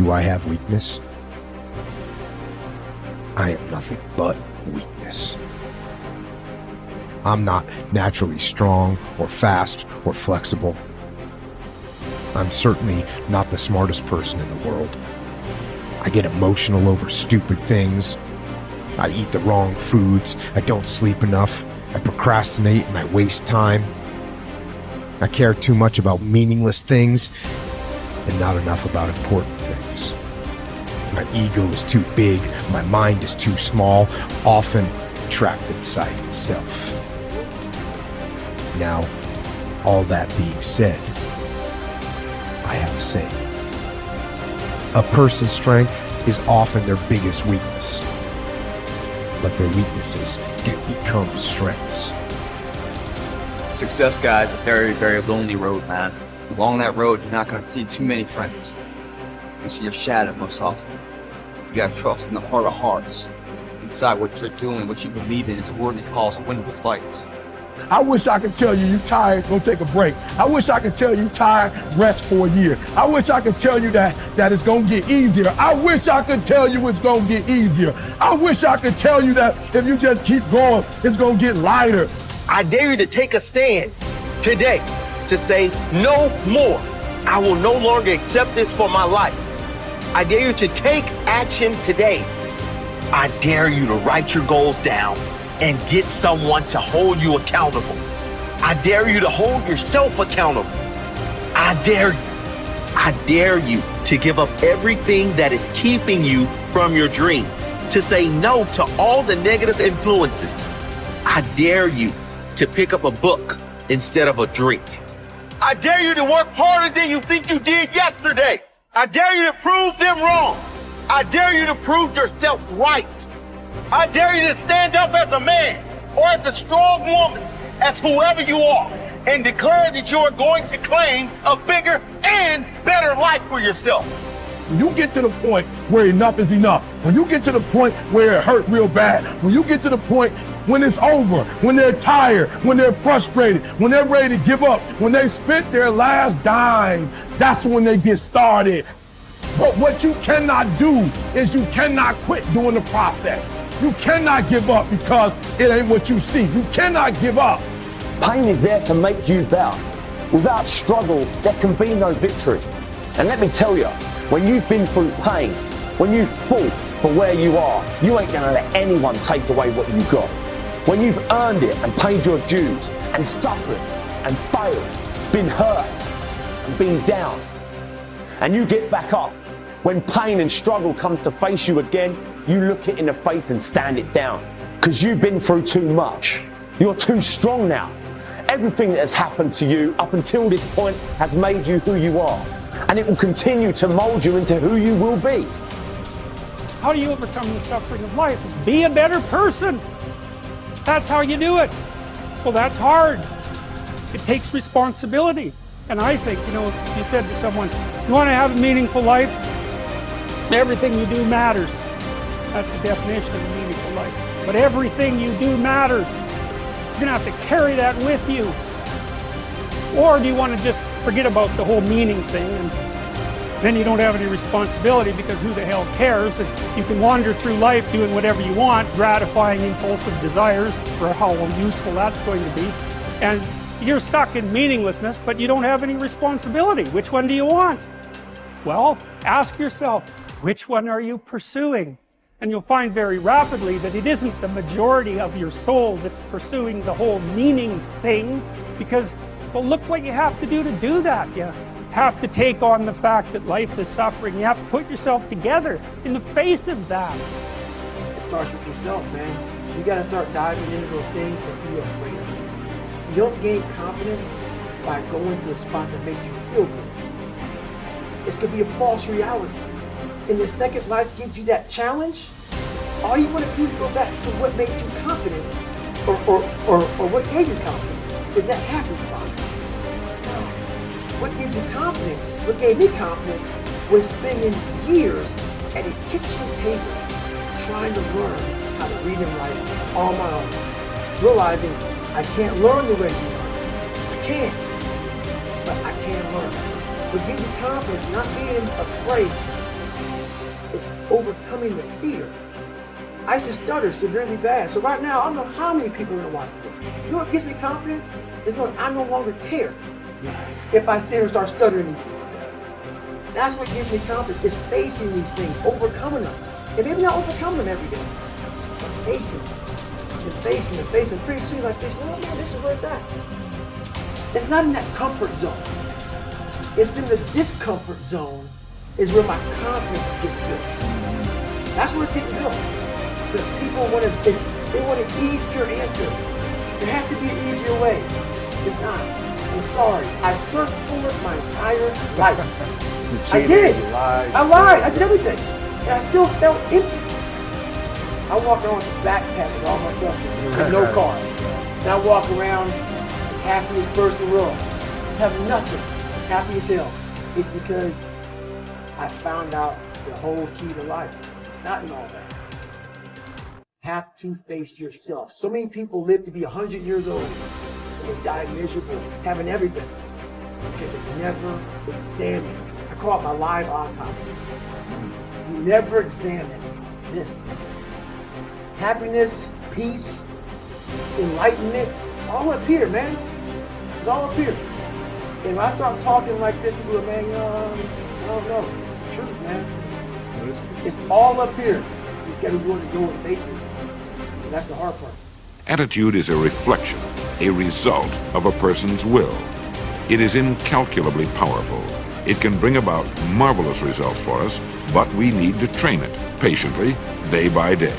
Do I have weakness? I am nothing but weakness. I'm not naturally strong or fast or flexible. I'm certainly not the smartest person in the world. I get emotional over stupid things. I eat the wrong foods. I don't sleep enough. I procrastinate and I waste time. I care too much about meaningless things and not enough about important things. My ego is too big. My mind is too small, often trapped inside itself. Now, all that being said, I have a saying. A person's strength is often their biggest weakness, but their weaknesses can become strengths. Success, guys, a very, very lonely road, man. Along that road, you're not going to see too many friends. You see your shadow most often. You got to trust in the heart of hearts. Inside what you're doing, what you believe in is a worthy cause, a winnable fight. I wish I could tell you you're tired, go take a break. I wish I could tell you tired, rest for a year. I wish I could tell you that it's gonna get easier. I wish I could tell you it's gonna get easier. I wish I could tell you that if you just keep going, it's gonna get lighter. I dare you to take a stand today to say no more. I will no longer accept this for my life. I dare you to take action today. I dare you to write your goals down and get someone to hold you accountable. I dare you to hold yourself accountable. I dare you to give up everything that is keeping you from your dream, to say no to all the negative influences. I dare you to pick up a book instead of a drink. I dare you to work harder than you think you did yesterday. I dare you to prove them wrong. I dare you to prove yourself right. I dare you to stand up as a man or as a strong woman, as whoever you are, and declare that you are going to claim a bigger and better life for yourself. When you get to the point where enough is enough, when you get to the point where it hurt real bad, when you get to the point when it's over, when they're tired, when they're frustrated, when they're ready to give up, when they spent their last dime, that's when they get started. But what you cannot do is you cannot quit during the process. You cannot give up because it ain't what you see. You cannot give up. Pain is there to make you better. Without struggle, there can be no victory. And let me tell you, when you've been through pain, when you've fought for where you are, you ain't gonna let anyone take away what you got. When you've earned it and paid your dues and suffered and failed, been hurt and been down, and you get back up, when pain and struggle comes to face you again, you look it in the face and stand it down. Because you've been through too much. You're too strong now. Everything that has happened to you up until this point has made you who you are. And it will continue to mold you into who you will be. How do you overcome the suffering of life? Is be a better person. That's how you do it. Well, that's hard. It takes responsibility. And I think, if you said to someone, you want to have a meaningful life? Everything you do matters. That's the definition of a meaningful life. But everything you do matters. You're going to have to carry that with you. Or do you want to just forget about the whole meaning thing and then you don't have any responsibility because who the hell cares? That you can wander through life doing whatever you want, gratifying impulsive desires for how useful that's going to be. And you're stuck in meaninglessness, but you don't have any responsibility. Which one do you want? Well, ask yourself, which one are you pursuing? And you'll find very rapidly that it isn't the majority of your soul that's pursuing the whole meaning thing, because, well, look what you have to do that. You have to take on the fact that life is suffering. You have to put yourself together in the face of that. It starts with yourself, man. You gotta start diving into those things that you're afraid of. You don't gain confidence by going to the spot that makes you feel good. It's gonna be a false reality. And the second life gives you that challenge, all you want to do is go back to what made you confidence, or what gave you confidence, is that happy spot. Now, what gives you confidence, what gave me confidence, was spending years at a kitchen table trying to learn how to read and write on my own, realizing I can't learn the way you learn. I can't, but I can learn. What gives you confidence, not being afraid It's overcoming the fear. I used to stutter severely bad. So right now, I don't know how many people are going to watch this. You know what gives me confidence? Is knowing I no longer care if I sit here and start stuttering again. That's what gives me confidence, is facing these things, overcoming them. And maybe not overcoming them every day, but facing them. And facing them, facing them. Pretty soon like this, oh man, this is where it's at. It's not in that comfort zone. It's in the discomfort zone is where my confidence is getting built. That's where it's getting built. But people want they want an easier answer. There has to be an easier way. It's not. I'm sorry. I searched for it my entire life. I did. I lied. I did everything. And I still felt empty. I walk around with a backpack with all my stuff in it, with no car. And I walk around happiest person in the world. Have nothing. Happy as hell. It's because I found out the whole key to life. It's not in all that. Have to face yourself. So many people live to be 100 years old and they die miserable, having everything, because they never examine. I call it my live autopsy. You never examine this. Happiness, peace, enlightenment, it's all up here, man. It's all up here. And when I start talking like this, people are, man, I don't know. It's the truth, man. It's all up here. You just got to be willing to go and face it. And that's the hard part. Attitude is a reflection, a result of a person's will. It is incalculably powerful. It can bring about marvelous results for us, but we need to train it patiently, day by day.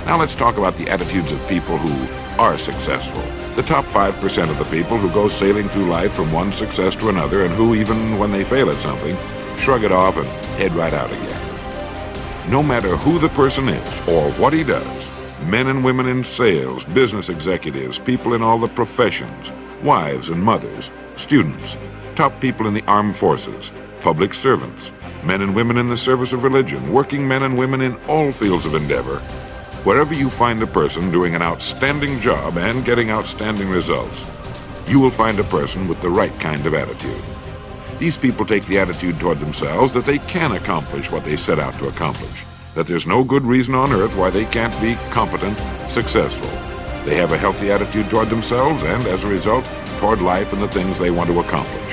Now let's talk about the attitudes of people who are successful. The top 5% of the people who go sailing through life from one success to another and who, even when they fail at something, shrug it off and head right out again. No matter who the person is or what he does, men and women in sales, business executives, people in all the professions, wives and mothers, students, top people in the armed forces, public servants, men and women in the service of religion, working men and women in all fields of endeavor. Wherever you find a person doing an outstanding job and getting outstanding results, you will find a person with the right kind of attitude. These people take the attitude toward themselves that they can accomplish what they set out to accomplish, that there's no good reason on earth why they can't be competent, successful. They have a healthy attitude toward themselves and, as a result, toward life and the things they want to accomplish.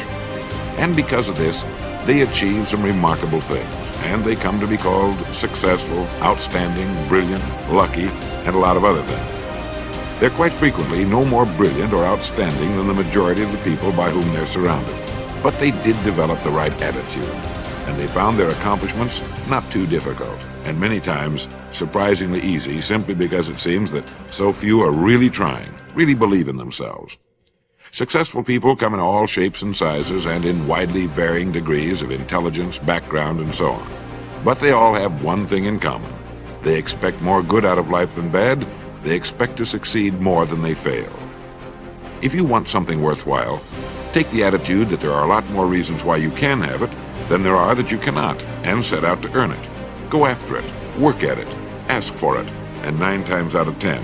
And because of this, they achieve some remarkable things, and they come to be called successful, outstanding, brilliant, lucky, and a lot of other things. They're quite frequently no more brilliant or outstanding than the majority of the people by whom they're surrounded. But they did develop the right attitude, and they found their accomplishments not too difficult, and many times surprisingly easy, simply because it seems that so few are really trying, really believe in themselves. Successful people come in all shapes and sizes and in widely varying degrees of intelligence, background, and so on. But they all have one thing in common. They expect more good out of life than bad. They expect to succeed more than they fail. If you want something worthwhile, take the attitude that there are a lot more reasons why you can have it than there are that you cannot, and set out to earn it. Go after it, work at it, ask for it, and 9 times out of 10,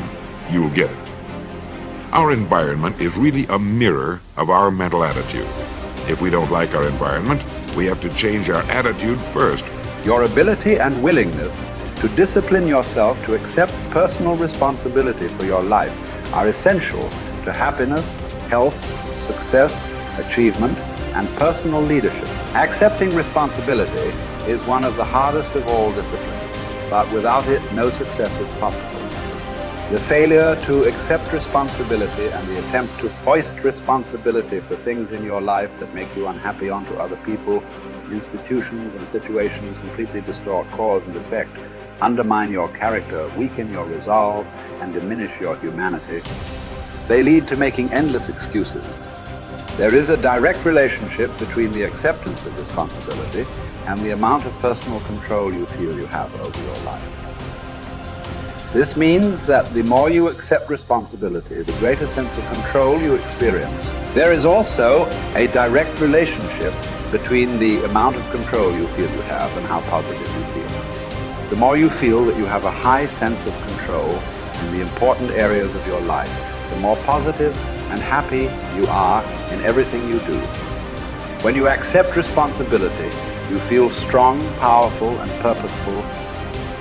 you'll get it. Our environment is really a mirror of our mental attitude. If we don't like our environment, we have to change our attitude first. Your ability and willingness to discipline yourself to accept personal responsibility for your life are essential to happiness, health, success, achievement, and personal leadership. Accepting responsibility is one of the hardest of all disciplines, but without it, no success is possible. The failure to accept responsibility and the attempt to foist responsibility for things in your life that make you unhappy onto other people, institutions, and situations completely distort cause and effect, undermine your character, weaken your resolve, and diminish your humanity. They lead to making endless excuses. There is a direct relationship between the acceptance of responsibility and the amount of personal control you feel you have over your life. This means that the more you accept responsibility, the greater sense of control you experience. There is also a direct relationship between the amount of control you feel you have and how positive you feel. The more you feel that you have a high sense of control in the important areas of your life, the more positive and happy you are in everything you do. When you accept responsibility, You feel strong, powerful, and purposeful.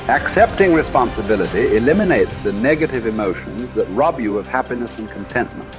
Accepting responsibility eliminates the negative emotions that rob you of happiness and contentment.